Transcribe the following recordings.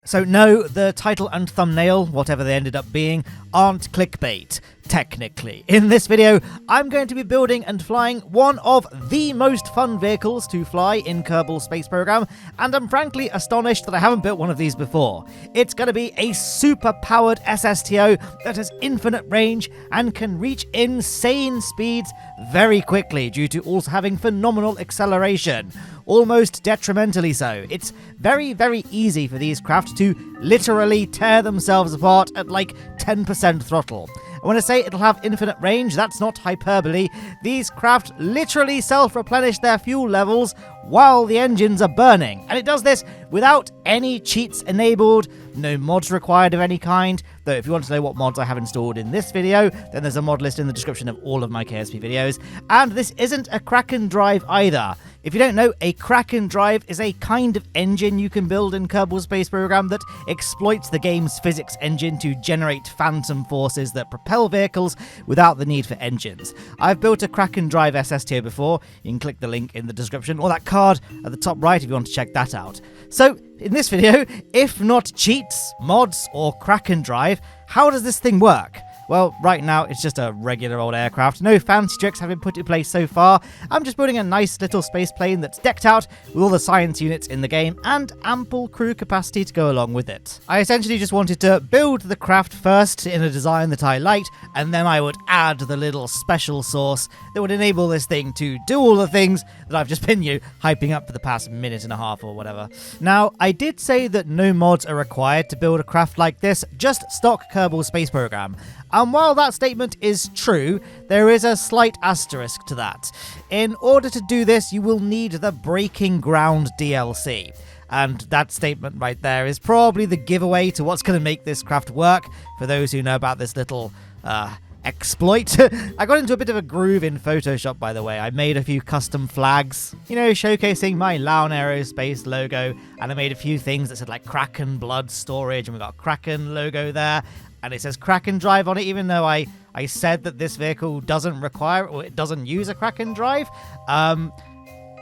So no, the title and thumbnail, whatever they ended up being, aren't clickbait, technically. In this video, I'm going to be building and flying one of the most fun vehicles to fly in Kerbal Space Program, and I'm frankly astonished that I haven't built one of these before. It's going to be a super-powered SSTO that has infinite range and can reach insane speeds very quickly due to also having phenomenal acceleration. Almost detrimentally so. It's very, very easy for these craft to literally tear themselves apart at like 10% throttle. And when I say it'll have infinite range, that's not hyperbole. These craft literally self-replenish their fuel levels while the engines are burning. And it does this without any cheats enabled, no mods required of any kind. Though if you want to know what mods I have installed in this video, then there's a mod list in the description of all of my KSP videos. And this isn't a Kraken-Drive either. If you don't know, a Kraken-Drive is a kind of engine you can build in Kerbal Space Program that exploits the game's physics engine to generate phantom forces that propel vehicles without the need for engines. I've built a Kraken-Drive SSTO before. You can click the link in the description or that card at the top right if you want to check that out. So, in this video, if not cheats, mods, or Kraken-Drive, how does this thing work? Well, right now, it's just a regular old aircraft. No fancy tricks have been put in place so far. I'm just building a nice little space plane that's decked out with all the science units in the game and ample crew capacity to go along with it. I essentially just wanted to build the craft first in a design that I liked, and then I would add the little special sauce that would enable this thing to do all the things that I've just been hyping up for the past minute and a half or whatever. Now, I did say that no mods are required to build a craft like this, just stock Kerbal Space Program. And while that statement is true, there is a slight asterisk to that. In order to do this, you will need the Breaking Ground DLC. And that statement right there is probably the giveaway to what's going to make this craft work, for those who know about this little exploit. I got into a bit of a groove in Photoshop, by the way. I made a few custom flags, showcasing my Lowne Aerospace logo, and I made a few things that said like Kraken Blood Storage, and we got a Kraken logo there. And it says Kraken-Drive on it, even though I said that this vehicle doesn't require or it doesn't use a Kraken-Drive.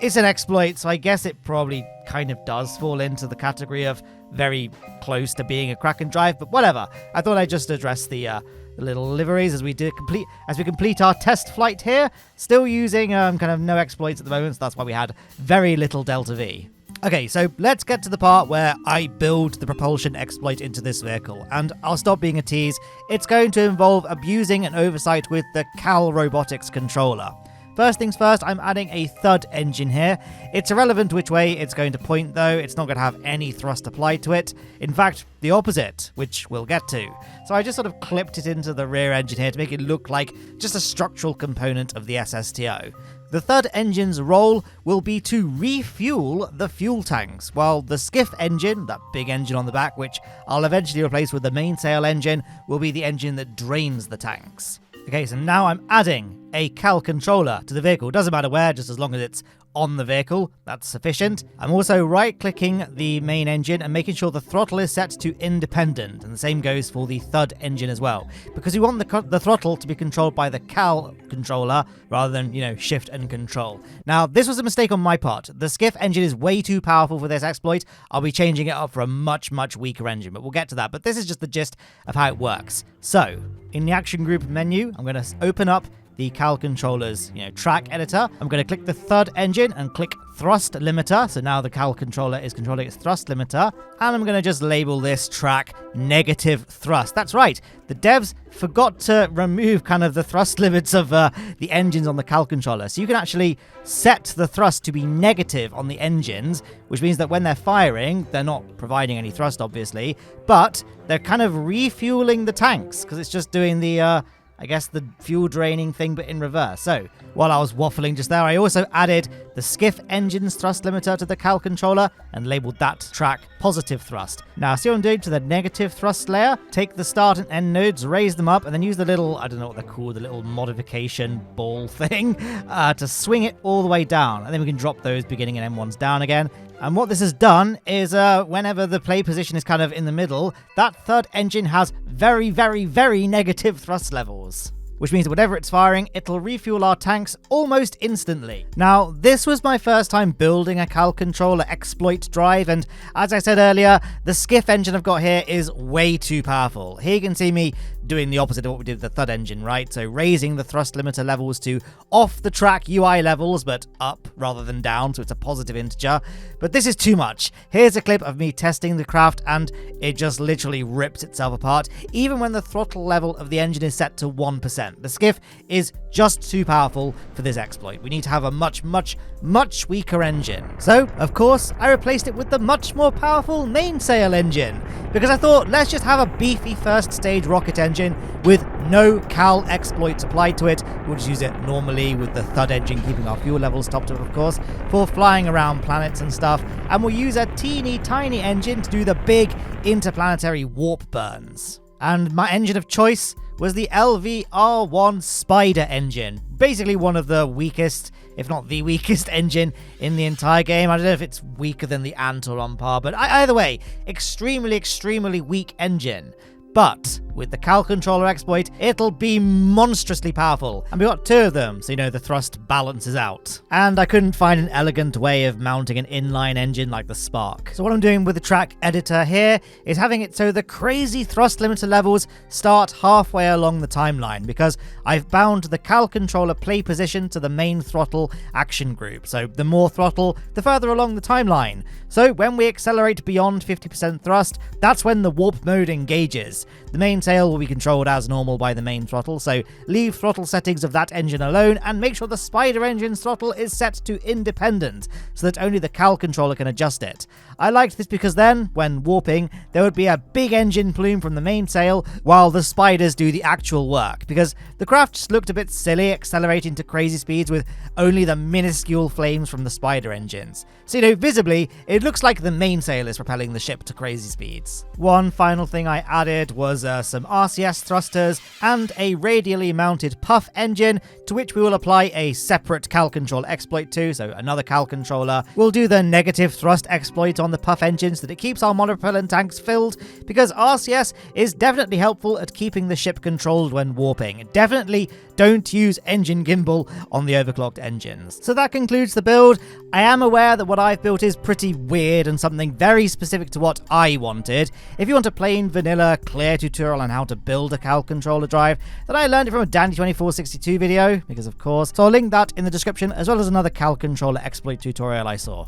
It's an exploit, so I guess it probably kind of does fall into the category of very close to being a Kraken-Drive, but whatever. I thought I'd just address the little liveries as we complete our test flight here. Still using kind of no exploits at the moment, so that's why we had very little Delta V. Okay, so let's get to the part where I build the propulsion exploit into this vehicle, and I'll stop being a tease. It's going to involve abusing an oversight with the KAL robotics controller. First things first, I'm adding a thud engine here. It's irrelevant which way it's going to point though, it's not going to have any thrust applied to it. In fact, the opposite, which we'll get to. So I just sort of clipped it into the rear engine here to make it look like just a structural component of the SSTO. The third engine's role will be to refuel the fuel tanks, while the skiff engine, that big engine on the back, which I'll eventually replace with the mainsail engine, will be the engine that drains the tanks. Okay, so now I'm adding a KAL controller to the vehicle. Doesn't matter where, just as long as it's on the vehicle, that's sufficient. I'm also right-clicking the main engine and making sure the throttle is set to independent, and the same goes for the thud engine as well, because we want the throttle to be controlled by the KAL controller rather than, shift and control. Now, this was a mistake on my part. The skiff engine is way too powerful for this exploit. I'll be changing it up for a much, much weaker engine, but we'll get to that. But this is just the gist of how it works. So, in the action group menu, I'm going to open up the KAL controller's, track editor. I'm going to click the thud engine and click thrust limiter. So now the KAL controller is controlling its thrust limiter. And I'm going to just label this track negative thrust. That's right. The devs forgot to remove kind of the thrust limits of the engines on the KAL controller. So you can actually set the thrust to be negative on the engines, which means that when they're firing, they're not providing any thrust, obviously, but they're kind of refueling the tanks because it's just doing the the fuel draining thing, but in reverse. So, while I was waffling just there, I also added the skiff engine's thrust limiter to the KAL controller and labeled that track positive thrust. Now, see what I'm doing to the negative thrust layer? Take the start and end nodes, raise them up, and then use the little, I don't know what they're called, the little modification ball thing to swing it all the way down. And then we can drop those beginning and end ones down again. And what this has done is whenever the play position is kind of in the middle, that third engine has very, very, very negative thrust levels. which means that whatever it's firing, it'll refuel our tanks almost instantly. Now, this was my first time building a KAL controller exploit drive, and as I said earlier, the skiff engine I've got here is way too powerful. Here you can see me doing the opposite of what we did with the thud engine, right? So raising the thrust limiter levels to off-the-track UI levels, but up rather than down, so it's a positive integer. But this is too much. Here's a clip of me testing the craft, and it just literally rips itself apart, even when the throttle level of the engine is set to 1%. The skiff is just too powerful for this exploit. We need to have a much weaker engine. So, of course, I replaced it with the much more powerful mainsail engine, because I thought, let's just have a beefy first stage rocket engine with no KAL exploits applied to it. We'll just use it normally with the thud engine, keeping our fuel levels topped up, of course, for flying around planets and stuff. And we'll use a teeny tiny engine to do the big interplanetary warp burns. And my engine of choice was the LVR1 Spider engine. Basically one of the weakest, if not the weakest engine in the entire game. I don't know if it's weaker than the Ant or on par, but either way, extremely weak engine. But with the KAL controller exploit, it'll be monstrously powerful. And we got two of them, so the thrust balances out. And I couldn't find an elegant way of mounting an inline engine like the Spark. So what I'm doing with the track editor here is having it so the crazy thrust limiter levels start halfway along the timeline, because I've bound the KAL controller play position to the main throttle action group. So the more throttle, the further along the timeline. So when we accelerate beyond 50% thrust, that's when the warp mode engages. The mainsail will be controlled as normal by the main throttle, so leave throttle settings of that engine alone and make sure the Spider engine's throttle is set to independent, so that only the KAL controller can adjust it. I liked this because then, when warping, there would be a big engine plume from the mainsail while the Spiders do the actual work, because the craft just looked a bit silly accelerating to crazy speeds with only the minuscule flames from the Spider engines. So visibly, it looks like the mainsail is propelling the ship to crazy speeds. One final thing I added was some RCS thrusters and a radially mounted puff engine, to which we will apply a separate KAL controller exploit to, so another KAL controller will do the negative thrust exploit on the puff engine so that it keeps our monopropellant tanks filled, because RCS is definitely helpful at keeping the ship controlled when warping. Definitely don't use engine gimbal on the overclocked engines. So that concludes the build. I am aware that what I've built is pretty weird and something very specific to what I wanted. If you want a plain vanilla clear tutorial on how to build a KAL controller drive, then I learned it from a Dandy2462 video, because of course, so I'll link that in the description, as well as another KAL controller exploit tutorial I saw.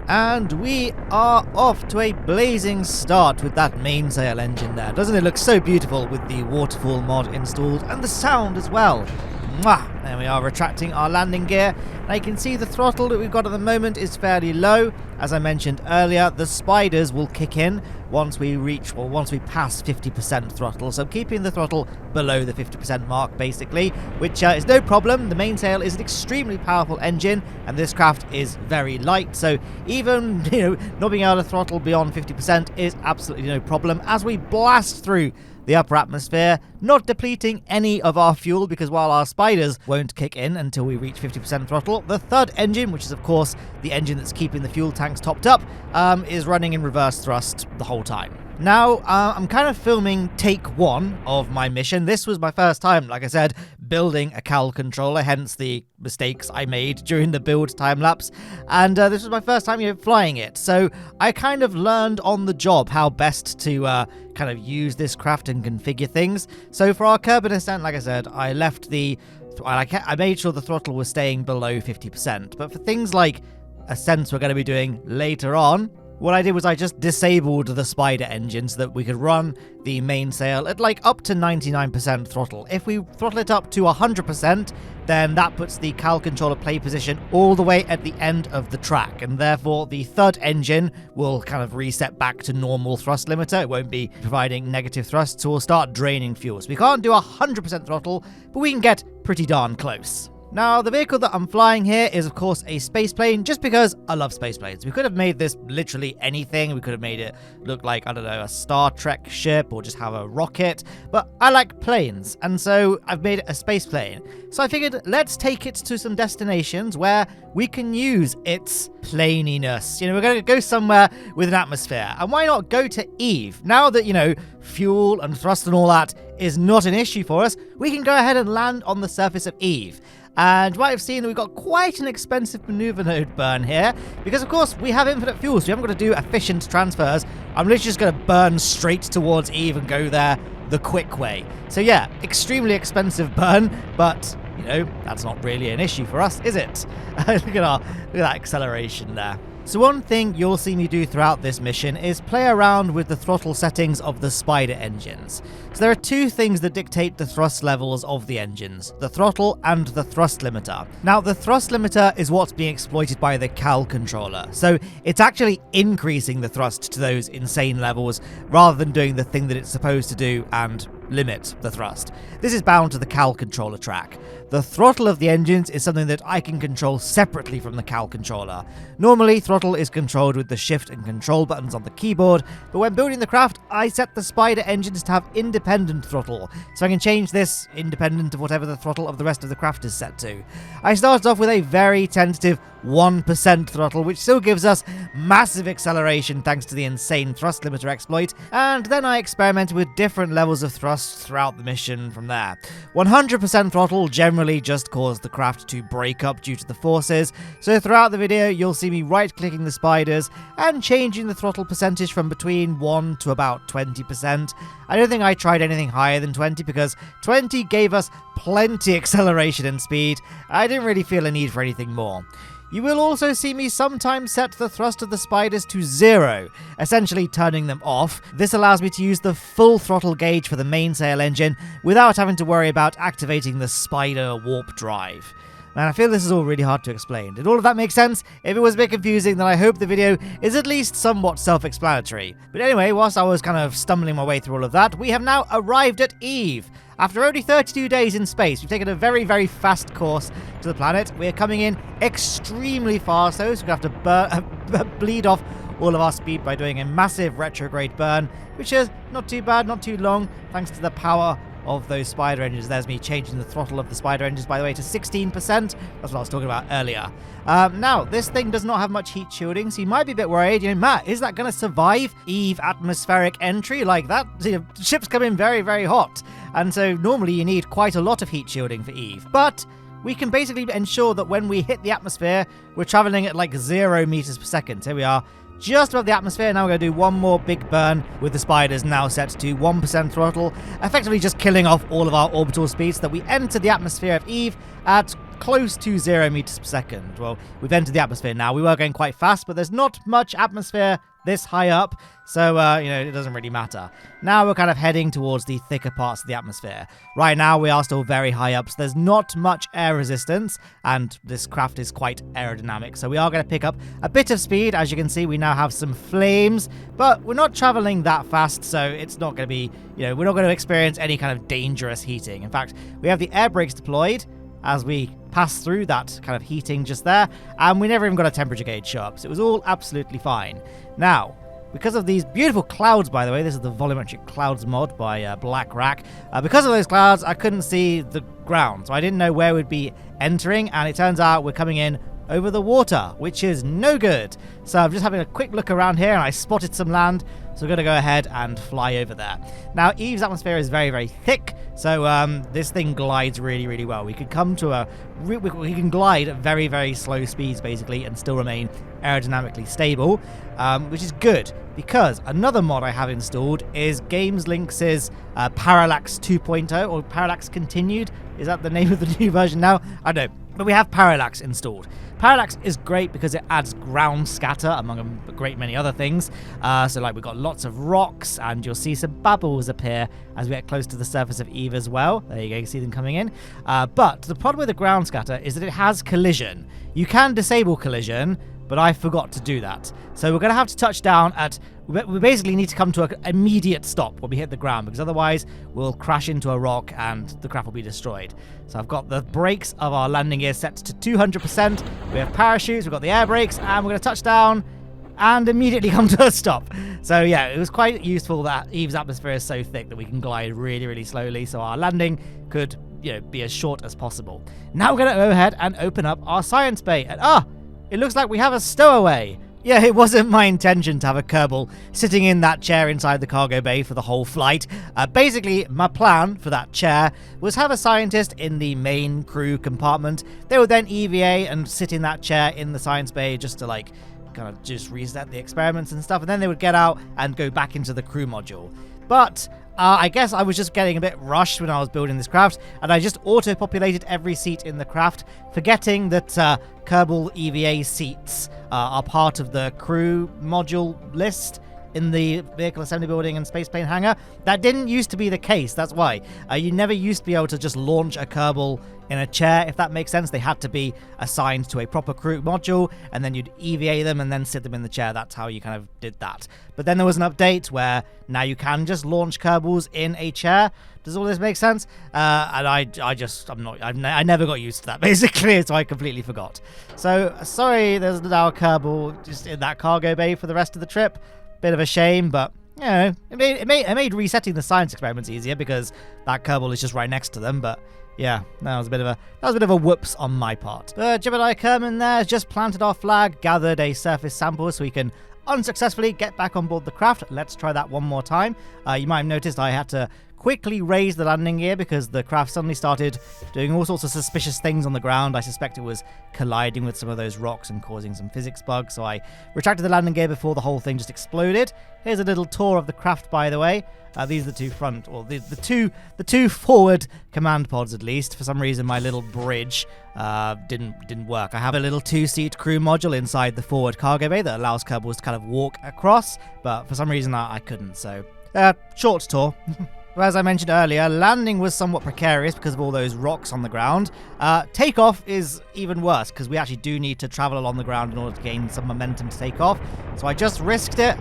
And we are off to a blazing start with that mainsail engine there. Doesn't it look so beautiful with the Waterfall mod installed, and the sound as well? Mwah! There we are, retracting our landing gear. Now you can see the throttle that we've got at the moment is fairly low. As I mentioned earlier, the Spiders will kick in once we pass 50% throttle. So keeping the throttle below the 50% mark, basically, which is no problem. The mainsail is an extremely powerful engine, and this craft is very light. So even, not being able to throttle beyond 50% is absolutely no problem as we blast through the upper atmosphere, not depleting any of our fuel, because while our Spiders won't kick in until we reach 50% throttle, the third engine, which is of course the engine that's keeping the fuel tanks topped up, is running in reverse thrust the whole time. Now, I'm kind of filming take one of my mission. This was my first time, like I said, building a KAL controller, hence the mistakes I made during the build time-lapse. And this was my first time, flying it. So I kind of learned on the job how best to kind of use this craft and configure things. So for our Kerbin ascent, like I said, I made sure the throttle was staying below 50%. But for things like ascents we're going to be doing later on, what I did was I just disabled the Spider engine so that we could run the mainsail at up to 99% throttle. If we throttle it up to 100%, then that puts the KAL controller play position all the way at the end of the track, and therefore the third engine will kind of reset back to normal thrust limiter. It won't be providing negative thrust, so we'll start draining fuel. So we can't do 100% throttle, but we can get pretty darn close. Now, the vehicle that I'm flying here is, of course, a space plane, just because I love space planes. We could have made this literally anything. We could have made it look like, I don't know, a Star Trek ship or just have a rocket. But I like planes, and so I've made it a space plane. So I figured, let's take it to some destinations where we can use its planiness. You know, we're going to go somewhere with an atmosphere. And why not go to Eve? Now that, you know, fuel and thrust and all that is not an issue for us, we can go ahead and land on the surface of Eve. And you might have seen that we've got quite an expensive maneuver node burn here, because of course we have infinite fuel, so we haven't got to do efficient transfers. I'm literally just going to burn straight towards Eve and go there the quick way. So yeah, extremely expensive burn, but you know, that's not really an issue for us, is it? Look at that acceleration there. So one thing you'll see me do throughout this mission is play around with the throttle settings of the Spider engines. So there are two things that dictate the thrust levels of the engines, the throttle and the thrust limiter. Now, the thrust limiter is what's being exploited by the KAL controller, so it's actually increasing the thrust to those insane levels rather than doing the thing that it's supposed to do and limit the thrust. This is bound to the KAL controller track. The throttle of the engines is something that I can control separately from the KAL controller. Normally, throttle is controlled with the shift and control buttons on the keyboard, but when building the craft, I set the Spider engines to have independent throttle, so I can change this independent of whatever the throttle of the rest of the craft is set to. I started off with a very tentative 1% throttle, which still gives us massive acceleration thanks to the insane thrust limiter exploit, and then I experimented with different levels of thrust throughout the mission from there. 100% throttle generally just caused the craft to break up due to the forces, so throughout the video you'll see me right-clicking the spiders and changing the throttle percentage from between 1 to about 20%. I don't think I tried anything higher than 20 because 20 gave us plenty acceleration and speed. I didn't really feel a need for anything more. You will also see me sometimes set the thrust of the spiders to 0, essentially turning them off. This allows me to use the full throttle gauge for the mainsail engine without having to worry about activating the spider warp drive. Man, I feel this is all really hard to explain. Did all of that make sense? If it was a bit confusing, then I hope the video is at least somewhat self-explanatory. But anyway, whilst I was kind of stumbling my way through all of that, we have now arrived at Eve. After only 32 days in space, we've taken a very, very fast course to the planet. We're coming in extremely fast, though, so we have to bleed off all of our speed by doing a massive retrograde burn, which is not too bad, not too long, thanks to the power of those spider engines. There's me changing the throttle of the spider engines, by the way, to 16%. That's what I was talking about earlier. Now, this thing does not have much heat shielding, so you might be a bit worried. You know, Matt, is that going to survive Eve atmospheric entry like that? You know, ships come in very, very hot, and so normally you need quite a lot of heat shielding for Eve. But we can basically ensure that when we hit the atmosphere, we're traveling at like 0 meters per second. Here we are, just above the atmosphere. Now we're going to do one more big burn with the spiders now set to 1% throttle, effectively just killing off all of our orbital speeds so that we enter the atmosphere of Eve at close to 0 meters per second. Well, we've entered the atmosphere now. We were going quite fast, but there's not much atmosphere this high up, so, you know, it doesn't really matter. Now we're kind of heading towards the thicker parts of the atmosphere. Right now, we are still very high up, so there's not much air resistance, and this craft is quite aerodynamic, so we are going to pick up a bit of speed. As you can see, we now have some flames, but we're not traveling that fast, so it's not going to be, you know, we're not going to experience any kind of dangerous heating. In fact, we have the air brakes deployed as we pass through that kind of heating just there, and we never even got a temperature gauge show up, so it was all absolutely fine. Now, because of these beautiful clouds, by the way, this is the Volumetric Clouds mod by BlackRack, because of those clouds, I couldn't see the ground, so I didn't know where we'd be entering, and it turns out we're coming in over the water, which is no good. So I'm just having a quick look around here, and I spotted some land, so we're going to go ahead and fly over there. Now, Eve's atmosphere is very, very thick, so this thing glides really, really well. We can come to we can glide at very, very slow speeds, basically, and still remain aerodynamically stable, which is good, because another mod I have installed is GamesLinks' Parallax 2.0, or Parallax Continued. Is that the name of the new version now? I don't know. But we have Parallax installed. Parallax is great because it adds ground scatter, among a great many other things. So like we've got lots of rocks, and you'll see some bubbles appear as we get close to the surface of Eve as well. There you go, you can see them coming in. But the problem with the ground scatter is that it has collision. You can disable collision, but I forgot to do that. So we're going to have to touch down at... We basically need to come to an immediate stop when we hit the ground, because otherwise we'll crash into a rock and the craft will be destroyed. So I've got the brakes of our landing gear set to 200%. We have parachutes, we've got the air brakes, and we're going to touch down and immediately come to a stop. So yeah, it was quite useful that Eve's atmosphere is so thick that we can glide really, really slowly, so our landing could, you know, be as short as possible. Now we're going to go ahead and open up our science bay. And it looks like we have a stowaway. Yeah, it wasn't my intention to have a Kerbal sitting in that chair inside the cargo bay for the whole flight. Basically, my plan for that chair was have a scientist in the main crew compartment. They would then EVA and sit in that chair in the science bay just to, like, kind of just reset the experiments and stuff, and then they would get out and go back into the crew module. But I guess I was just getting a bit rushed when I was building this craft, and I just auto-populated every seat in the craft, forgetting that Kerbal EVA seats are part of the crew module list in the vehicle assembly building and spaceplane hangar. That didn't used to be the case, that's why. You never used to be able to just launch a Kerbal in a chair, if that makes sense. They had to be assigned to a proper crew module, and then you'd EVA them and then sit them in the chair. That's how you kind of did that. But then there was an update where now you can just launch Kerbals in a chair. Does all this make sense? And I never got used to that, basically, so I completely forgot. So, sorry, there's now a Kerbal just in that cargo bay for the rest of the trip. Bit of a shame, but you know, it made resetting the science experiments easier because that Kerbal is just right next to them. But yeah, that was a bit of a whoops on my part. Gemini Kerbin there has just planted our flag, gathered a surface sample so we can unsuccessfully get back on board the craft. Let's try that one more time. You might have noticed I had to quickly raise the landing gear because the craft suddenly started doing all sorts of suspicious things on the ground. I suspect it was colliding with some of those rocks and causing some physics bugs, so I retracted the landing gear before the whole thing just exploded. Here's a little tour of the craft, by the way. These are the two front, or the two forward command pods, at least. For some reason, my little bridge didn't work. I have a little 2-seat crew module inside the forward cargo bay that allows Kerbals to kind of walk across, but for some reason I couldn't. So, short tour. As I mentioned earlier, landing was somewhat precarious because of all those rocks on the ground. Takeoff is even worse because we actually do need to travel along the ground in order to gain some momentum to take off. So I just risked it,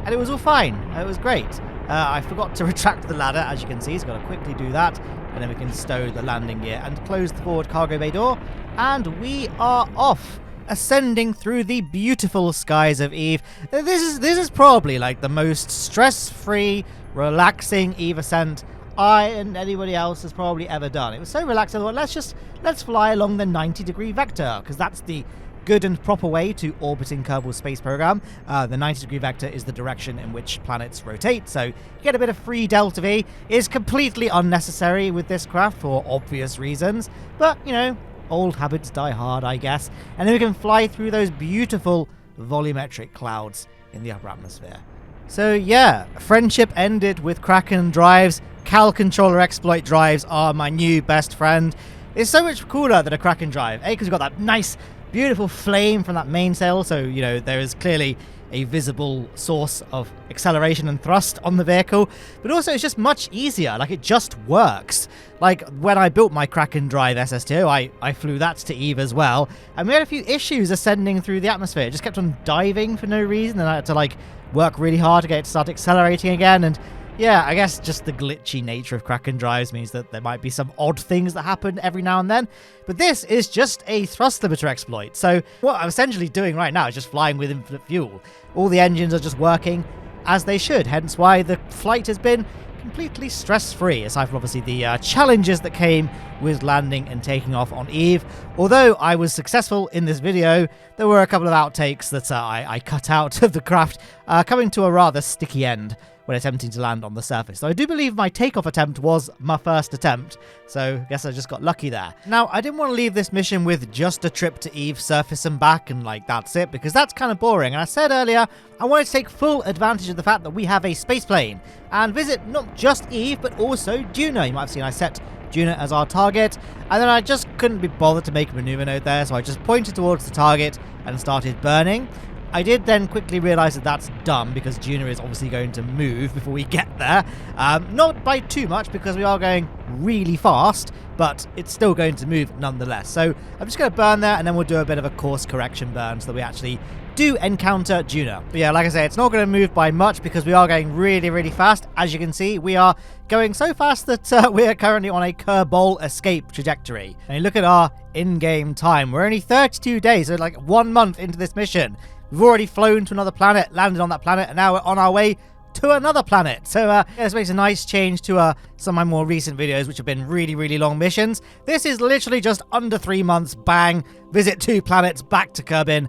and it was all fine. It was great. I forgot to retract the ladder, as you can see, so got to quickly do that, and then we can stow the landing gear and close the forward cargo bay door, and we are off, ascending through the beautiful skies of Eve. This is probably like the most stress-free, relaxing Eve ascent I and anybody else has probably ever done. It was so relaxing. Let's fly along the 90-degree vector, because that's the good and proper way to orbiting Kerbal space program. The 90-degree vector is the direction in which planets rotate, so you get a bit of free delta V. It is completely unnecessary with this craft for obvious reasons, but you know, old habits die hard, I guess. And then we can fly through those beautiful volumetric clouds in the upper atmosphere. So yeah, friendship ended with Kraken-Drives. KAL controller exploit drives are my new best friend. It's so much cooler than a Kraken-Drive, because we've got that nice, beautiful flame from that mainsail, so, you know, there is clearly a visible source of acceleration and thrust on the vehicle, but also it's just much easier. Like, it just works. Like, when I built my Kraken-Drive SSTO, I flew that to Eve as well, and we had a few issues ascending through the atmosphere. It just kept on diving for no reason, and I had to, like, work really hard to get it to start accelerating again, and yeah, I guess just the glitchy nature of Kraken-Drives means that there might be some odd things that happen every now and then. But this is just a thrust limiter exploit. So what I'm essentially doing right now is just flying with infinite fuel. All the engines are just working as they should, hence why the flight has been completely stress-free, aside from obviously the challenges that came with landing and taking off on Eve. Although I was successful in this video, there were a couple of outtakes that I cut out of the craft, coming to a rather sticky end when attempting to land on the surface. So I do believe my takeoff attempt was my first attempt, so I guess I just got lucky there. Now, I didn't want to leave this mission with just a trip to Eve, surface and back, and like that's it, because that's kind of boring. And I said earlier, I wanted to take full advantage of the fact that we have a space plane, and visit not just Eve, but also Duna. You might have seen I set Duna as our target, and then I just couldn't be bothered to make a maneuver node there, so I just pointed towards the target and started burning. I did then quickly realise that that's dumb because Duna is obviously going to move before we get there. Not by too much because we are going really fast, but it's still going to move nonetheless. So I'm just going to burn there and then we'll do a bit of a course correction burn so that we actually do encounter Duna. But yeah, like I say, it's not going to move by much because we are going really, really fast. As you can see, we are going so fast that we are currently on a Kerbin escape trajectory. And you look at our in-game time. We're only 32 days, so like 1 month into this mission. We've already flown to another planet, landed on that planet, and now we're on our way to another planet. So yeah, this makes a nice change to some of my more recent videos, which have been really, really long missions. This is literally just under 3 months, bang, visit 2 planets, back to Kerbin.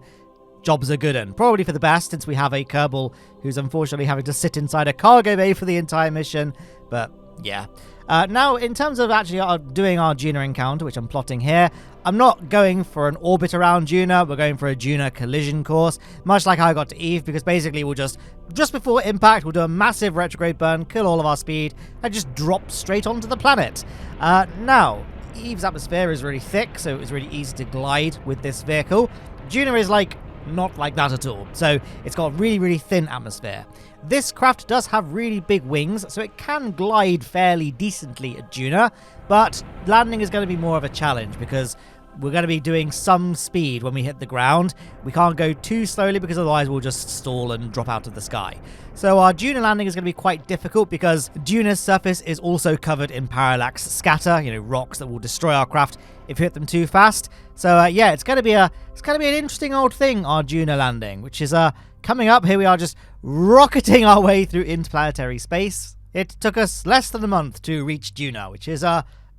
Jobs are good and probably for the best since we have a Kerbal who's unfortunately having to sit inside a cargo bay for the entire mission. But yeah. Now, in terms of actually doing our Duna encounter, which I'm plotting here, I'm not going for an orbit around Duna. We're going for a Duna collision course, much like how I got to Eve, because basically we'll just before impact, we'll do a massive retrograde burn, kill all of our speed, and just drop straight onto the planet. Now, Eve's atmosphere is really thick, so it's really easy to glide with this vehicle. Duna is not like that at all. So it's got really, really thin atmosphere. This craft does have really big wings, so it can glide fairly decently at Duna, but landing is going to be more of a challenge because we're going to be doing some speed when we hit the ground. We can't go too slowly because otherwise we'll just stall and drop out of the sky. So our Duna landing is going to be quite difficult because Duna's surface is also covered in parallax scatter, rocks that will destroy our craft if you hit them too fast. So yeah, it's going to be an interesting old thing, our Duna landing, which is coming up. Here we are just rocketing our way through interplanetary space. It took us less than a month to reach Duna, which is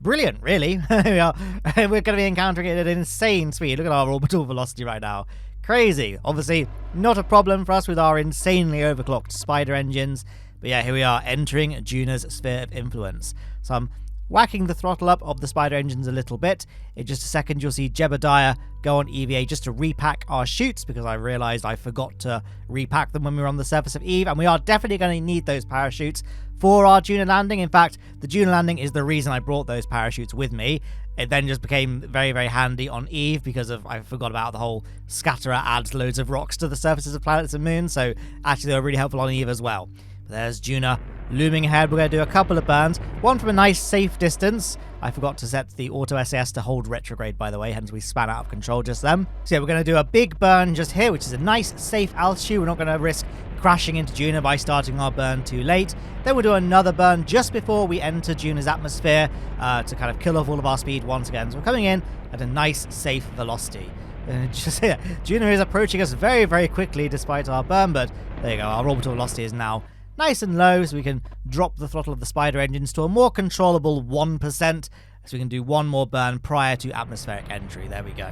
brilliant, really. We're going to be encountering it at an insane speed. Look at our orbital velocity right now. Crazy. Obviously, not a problem for us with our insanely overclocked spider engines. But yeah, here we are entering Duna's sphere of influence. So I'm whacking the throttle up of the spider engines a little bit. In just a second, you'll see Jebediah go on EVA just to repack our chutes because I realized I forgot to repack them when we were on the surface of Eve. And we are definitely going to need those parachutes for our Duna landing. In fact, the Duna landing is the reason I brought those parachutes with me. It then just became very, very handy on Eve because I forgot about the whole scatterer adds loads of rocks to the surfaces of planets and moons. So actually, they were really helpful on Eve as well. But there's Duna looming ahead. We're going to do a couple of burns. One from a nice safe distance. I forgot to set the auto SAS to hold retrograde, by the way, hence we span out of control just then. So yeah, we're going to do a big burn just here, which is a nice safe altitude. We're not going to risk crashing into Duna by starting our burn too late. Then we'll do another burn just before we enter Duna's atmosphere to kind of kill off all of our speed once again. So we're coming in at a nice safe velocity. Just here, Duna is approaching us very, very quickly despite our burn, but there you go, our orbital velocity is now nice and low, so we can drop the throttle of the spider engines to a more controllable 1%, so we can do one more burn prior to atmospheric entry. There we go.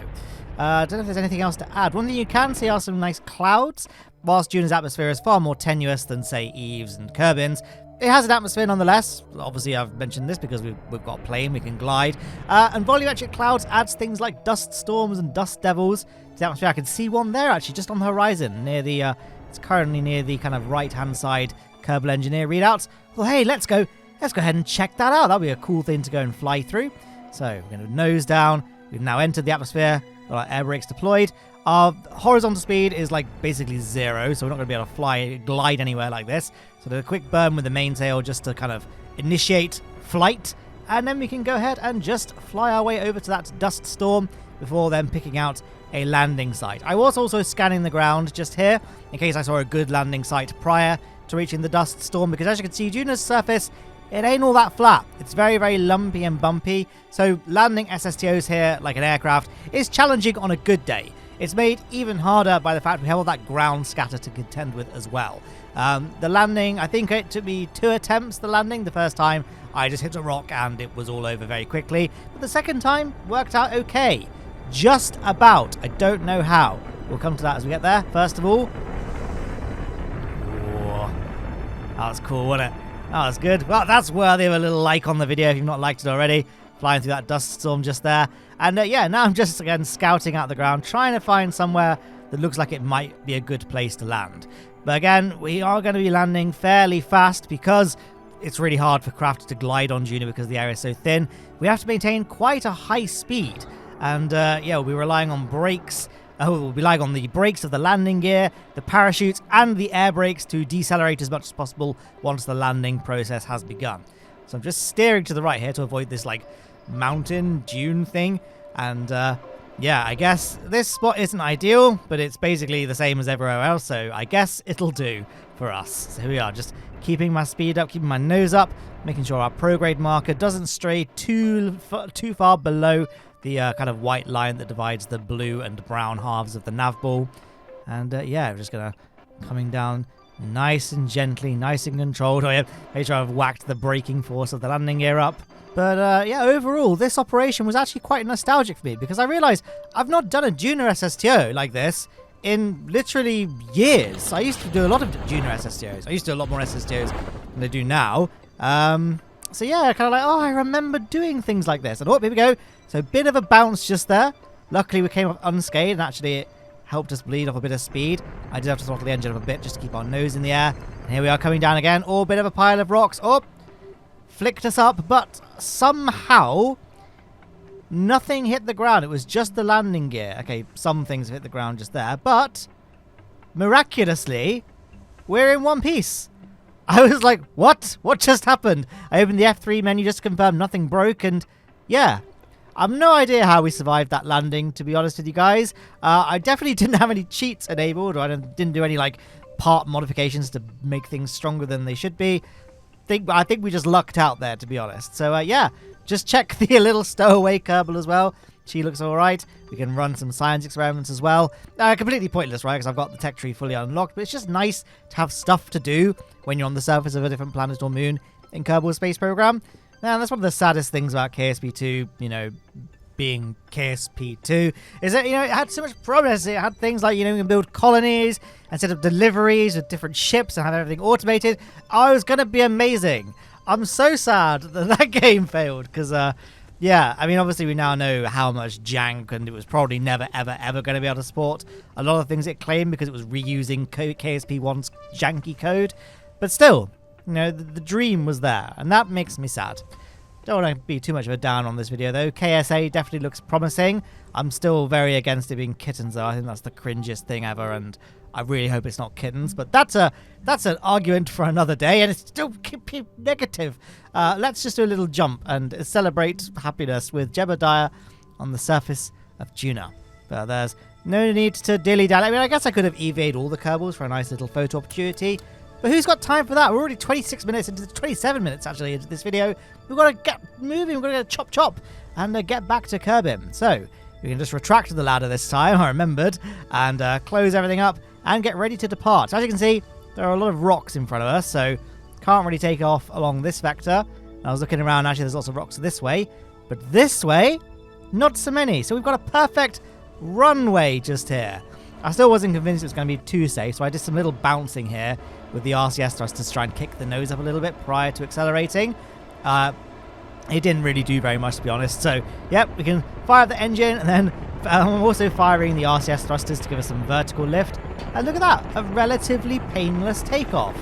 I don't know if there's anything else to add. One thing you can see are some nice clouds. Whilst Duna's atmosphere is far more tenuous than, say, Eve's and Kerbin's, it has an atmosphere nonetheless. Obviously, I've mentioned this because we've got a plane, we can glide. And volumetric clouds adds things like dust storms and dust devils to the atmosphere. I can see one there, actually, just on the horizon, near the... it's currently near the kind of right-hand side Kerbal Engineer readouts. Well, hey, let's go ahead and check that out. That'll be a cool thing to go and fly through. So we're going to nose down. We've now entered the atmosphere. Got our air brakes deployed. Our horizontal speed is basically 0, so we're not going to be able to glide anywhere like this. So do a quick burn with the mainsail just to kind of initiate flight, and then we can go ahead and just fly our way over to that dust storm before then picking out a landing site. I was also scanning the ground just here in case I saw a good landing site prior to reaching the dust storm, because as you can see, Duna's surface, it ain't all that flat. It's very, very lumpy and bumpy, so landing SSTOs here like an aircraft is challenging on a good day. It's made even harder by the fact we have all that ground scatter to contend with as well. The landing, I think it took me 2 attempts, the landing. The first time, I just hit a rock and it was all over very quickly. But the second time worked out okay. Just about. I don't know how. We'll come to that as we get there. First of all... Whoa. That was cool, wasn't it? That was good. Well, that's worthy of a little like on the video if you've not liked it already. Flying through that dust storm just there. And yeah, now I'm just, again, scouting out the ground, trying to find somewhere that looks like it might be a good place to land. But again, we are going to be landing fairly fast because it's really hard for craft to glide on Duna because the air is so thin. We have to maintain quite a high speed. And yeah, we'll be relying on brakes we'll be relying on the brakes of the landing gear, the parachutes, and the air brakes to decelerate as much as possible once the landing process has begun. So I'm just steering to the right here to avoid this, like, mountain dune thing. And, yeah, I guess this spot isn't ideal, but it's basically the same as everywhere else, so I guess it'll do for us. So here we are, just keeping my speed up, keeping my nose up, making sure our prograde marker doesn't stray too far below the kind of white line that divides the blue and brown halves of the nav ball. And yeah, we're just gonna coming down nice and gently, nice and controlled. Oh yeah, make sure I've whacked the braking force of the landing gear up. But yeah, overall, this operation was actually quite nostalgic for me because I realised I've not done a Duna SSTO like this in literally years. I used to do a lot of Duna SSTOs. I used to do a lot more SSTOs than I do now. So yeah, kind of like, oh, I remember doing things like this. And oh, here we go. So a bit of a bounce just there. Luckily, we came off unscathed, and actually it helped us bleed off a bit of speed. I did have to throttle the engine up a bit just to keep our nose in the air. And here we are coming down again. Oh, bit of a pile of rocks. Oh, flicked us up, but somehow nothing hit the ground. It was just the landing gear. Okay, some things hit the ground just there, but miraculously, we're in one piece. I was like, what? What just happened? I opened the F3 menu just to confirm nothing broke, and yeah, I've no idea how we survived that landing, to be honest with you guys. I definitely didn't have any cheats enabled, or I didn't do any like part modifications to make things stronger than they should be. I think we just lucked out there, to be honest. So yeah, just check the little stowaway Kerbin as well. She looks all right. We can run some science experiments as well. Completely pointless, right? Because I've got the tech tree fully unlocked. But it's just nice to have stuff to do when you're on the surface of a different planet or moon in Kerbin's space program. Now, that's one of the saddest things about KSP2, you know, being KSP2, is that, you know, it had so much progress. It had things like, you know, you can build colonies and set up deliveries with different ships and have everything automated. Oh, it was going to be amazing. I'm so sad that that game failed because, yeah, I mean, obviously we now know how much jank, and it was probably never, ever, ever going to be able to support a lot of things it claimed because it was reusing KSP1's janky code. But still, you know, the dream was there, and that makes me sad. Don't want to be too much of a down on this video, though. KSA definitely looks promising. I'm still very against it being kittens, though. I think that's the cringiest thing ever, and I really hope it's not kittens. But that's an argument for another day, and it's still negative. Let's just do a little jump and celebrate happiness with Jebediah on the surface of Duna. But there's no need to dilly-dally. I mean, I guess I could have EVA'd all the Kerbals for a nice little photo opportunity. But who's got time for that? We're already 26 minutes into 27 minutes actually into this video. We've got to get moving. We've got to get chop and get back to Kerbin. So we can just retract the ladder this time, I remembered, and close everything up and get ready to depart. So as you can see, there are a lot of rocks in front of us, so can't really take off along this vector. I was looking around, actually there's lots of rocks this way, but this way, not so many. So we've got a perfect runway just here. I still wasn't convinced it was going to be too safe, so I did some little bouncing here with the RCS thrusters to try and kick the nose up a little bit prior to accelerating. It didn't really do very much, to be honest. So, yep, we can fire up the engine, and then I'm also firing the RCS thrusters to give us some vertical lift. And look at that, a relatively painless takeoff.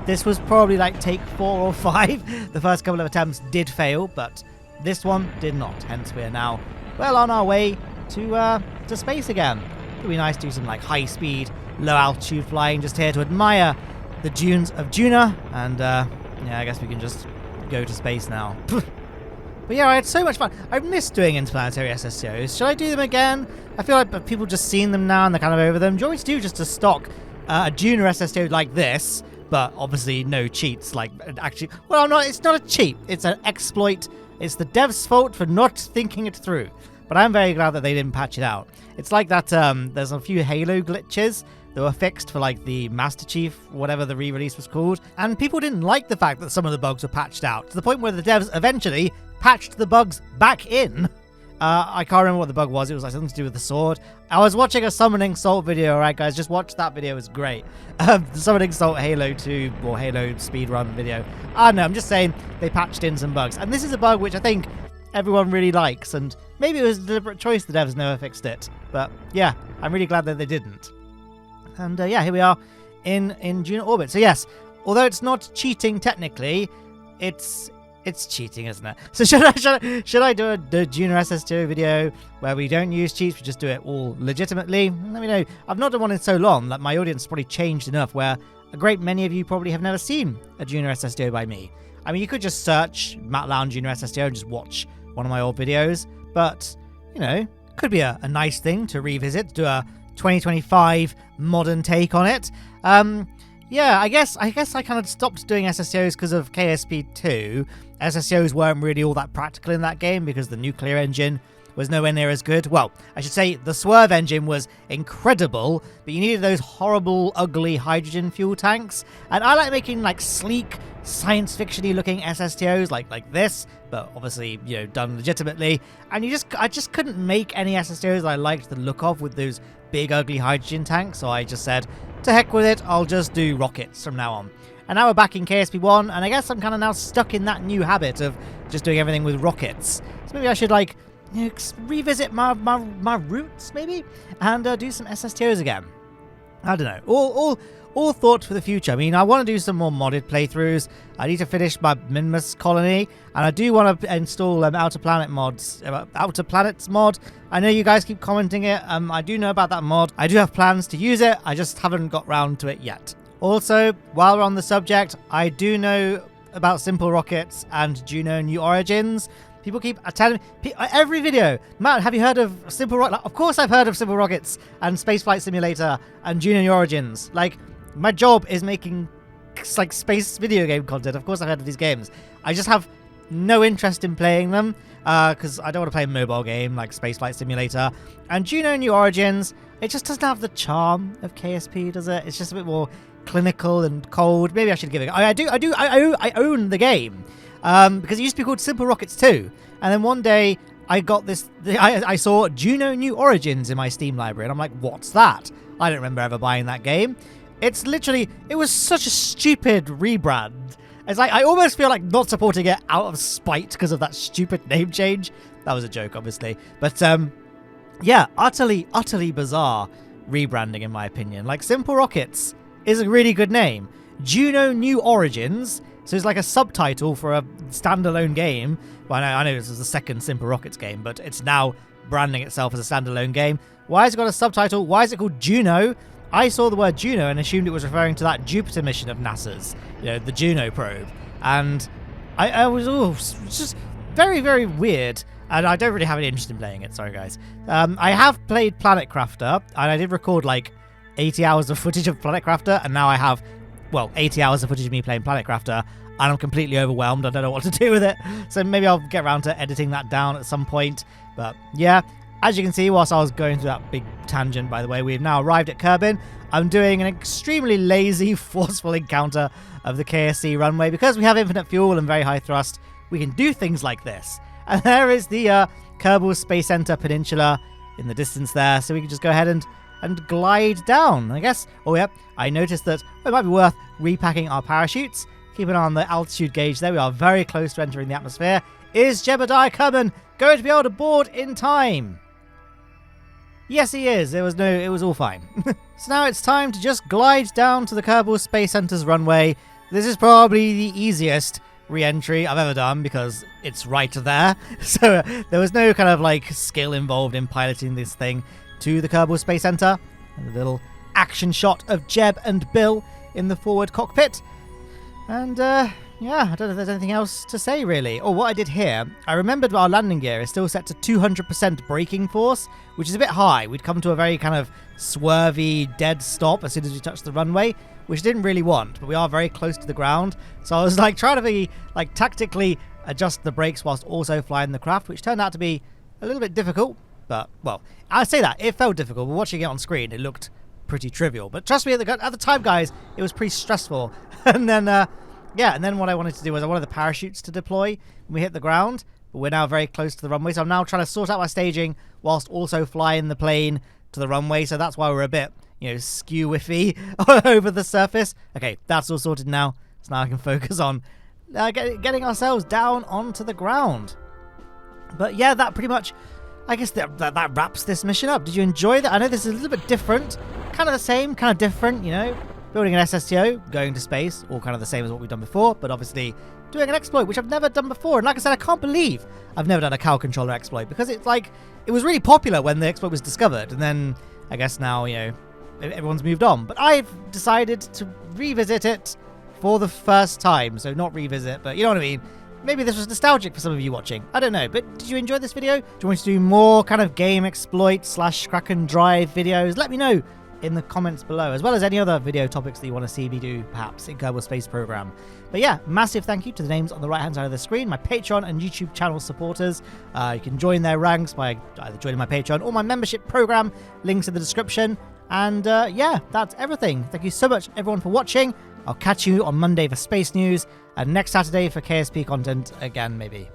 This was probably like take 4 or 5. The first couple of attempts did fail, but this one did not. Hence, we are now well on our way to space again. It'd be nice to do some like high-speed, low-altitude flying just here to admire the dunes of Duna, and yeah, I guess we can just go to space now. But yeah, I had so much fun. I missed doing interplanetary SSTOs. Should I do them again? I feel like people just seen them now and they're kind of over them. Do you want me to do just a stock a Duna SSTO like this, but obviously no cheats? Like, actually, well, no, it's not a cheat. It's an exploit. It's the dev's fault for not thinking it through. But I'm very glad that they didn't patch it out. It's like that, there's a few Halo glitches that were fixed for like the Master Chief, whatever the re-release was called. And people didn't like the fact that some of the bugs were patched out, to the point where the devs eventually patched the bugs back in. I can't remember what the bug was. It was like something to do with the sword. I was watching a Summoning Salt video, alright guys, just watch that video, it was great. The Summoning Salt Halo 2 or Halo speedrun video. I don't know, I'm just saying they patched in some bugs. And this is a bug which I think everyone really likes, and maybe it was a deliberate choice the devs never fixed it. But yeah, I'm really glad that they didn't. And yeah, here we are in Duna orbit. So yes, although it's not cheating technically, it's It's cheating, isn't it? So should I do the Duna SSTO video where we don't use cheats, we just do it all legitimately? Let me know. I've not done one in so long that my audience has probably changed enough where a great many of you probably have never seen a Duna SSTO by me. I mean, you could just search Matt Lowne Duna SSTO and just watch one of my old videos, but, you know, could be a nice thing to revisit, do a 2025 modern take on it. Yeah, I guess I kind of stopped doing SSTOs because of KSP2. SSTOs weren't really all that practical in that game because the nuclear engine was nowhere near as good. Well, I should say the swerve engine was incredible, but you needed those horrible, ugly hydrogen fuel tanks. And I like making like sleek, science fiction-y looking SSTOs like this, but obviously, you know, done legitimately. And I just couldn't make any SSTOs I liked the look of with those big, ugly hydrogen tanks. So I just said, to heck with it, I'll just do rockets from now on. And now we're back in KSP1, and I guess I'm kind of now stuck in that new habit of just doing everything with rockets. So maybe I should like, you know, revisit my roots maybe, and do some SSTOs again. I don't know. All thoughts for the future. I mean, I want to do some more modded playthroughs. I need to finish my Minmus colony, and I do want to install Outer Planets mod. I know you guys keep commenting it. I do know about that mod. I do have plans to use it. I just haven't got round to it yet. Also, while we're on the subject, I do know about Simple Rockets and Juno New Origins. People keep telling me, every video, Matt, have you heard of Simple Rockets? Like, of course I've heard of Simple Rockets and Spaceflight Simulator and Juno New Origins. Like, my job is making like space video game content. Of course I've heard of these games. I just have no interest in playing them because I don't want to play a mobile game like Spaceflight Simulator. And Juno New Origins, it just doesn't have the charm of KSP, does it? It's just a bit more clinical and cold. Maybe I should give it a go. I own the game because it used to be called Simple Rockets 2, and then one day I got this. I saw Juno New Origins in my Steam library, and I'm like, what's that? I don't remember ever buying that game. It's literally, it was such a stupid rebrand. It's like, I almost feel like not supporting it out of spite because of that stupid name change. That was a joke, obviously. But, yeah, utterly bizarre rebranding, in my opinion. Like, Simple Rockets is a really good name. Juno New Origins, so it's like a subtitle for a standalone game. Well, I know this is the second Simple Rockets game, but it's now branding itself as a standalone game. Why has it got a subtitle? Why is it called Juno? I saw the word Juno and assumed it was referring to that Jupiter mission of NASA's, you know, the Juno probe. And I was, it's just very, very weird. And I don't really have any interest in playing it. Sorry, guys. I have played Planet Crafter, and I did record like 80 hours of footage of Planet Crafter, and now I have, well, 80 hours of footage of me playing Planet Crafter, and I'm completely overwhelmed. I don't know what to do with it. So maybe I'll get around to editing that down at some point. But yeah, as you can see, whilst I was going through that big tangent, by the way, we've now arrived at Kerbin. I'm doing an extremely lazy, forceful encounter of the KSC runway. Because we have infinite fuel and very high thrust, we can do things like this. And there is the Kerbal Space Center Peninsula in the distance there. So we can just go ahead and glide down, I guess. Oh, yeah, I noticed that it might be worth repacking our parachutes. Keep an eye on the altitude gauge there. We are very close to entering the atmosphere. Is Jebediah Kerbin going to be able to board in time? Yes, he is. It was all fine. So now it's time to just glide down to the Kerbal Space Center's runway. This is probably the easiest re-entry I've ever done because it's right there. So there was no kind of like skill involved in piloting this thing to the Kerbal Space Center. And a little action shot of Jeb and Bill in the forward cockpit. And yeah, I don't know if there's anything else to say, really. Oh, what I did here, I remembered our landing gear is still set to 200% braking force, which is a bit high. We'd come to a very kind of swervy, dead stop as soon as we touched the runway, which I didn't really want, but we are very close to the ground. So I was like trying to be like tactically adjust the brakes whilst also flying the craft, which turned out to be a little bit difficult. But, well, I say that, it felt difficult, but watching it on screen, it looked pretty trivial. But trust me, at the time, guys, it was pretty stressful. And then, yeah, and then what I wanted to do was I wanted the parachutes to deploy when we hit the ground, but we're now very close to the runway, so I'm now trying to sort out my staging whilst also flying the plane to the runway, so that's why we're a bit, you know, skew-whiffy over the surface. Okay, that's all sorted now, so now I can focus on getting ourselves down onto the ground. But yeah, that pretty much, I guess that wraps this mission up. Did you enjoy that? I know this is a little bit different, kind of the same, kind of different, you know. building an SSTO, going to space, all kind of the same as what we've done before, but obviously doing an exploit, which I've never done before. And like I said, I can't believe I've never done a KAL controller exploit, because it's like, it was really popular when the exploit was discovered, and then I guess now, you know, everyone's moved on. But I've decided to revisit it for the first time. So not revisit, but you know what I mean? Maybe this was nostalgic for some of you watching. I don't know. But did you enjoy this video? Do you want me to do more kind of game exploit / Kraken-Drive videos? Let me know in the comments below, as well as any other video topics that you want to see me do, perhaps, in Kerbal Space Program. But yeah, massive thank you to the names on the right-hand side of the screen, my Patreon and YouTube channel supporters. You can join their ranks by either joining my Patreon or my membership program, links in the description. And yeah, that's everything. Thank you so much, everyone, for watching. I'll catch you on Monday for space news, and next Saturday for KSP content again, maybe.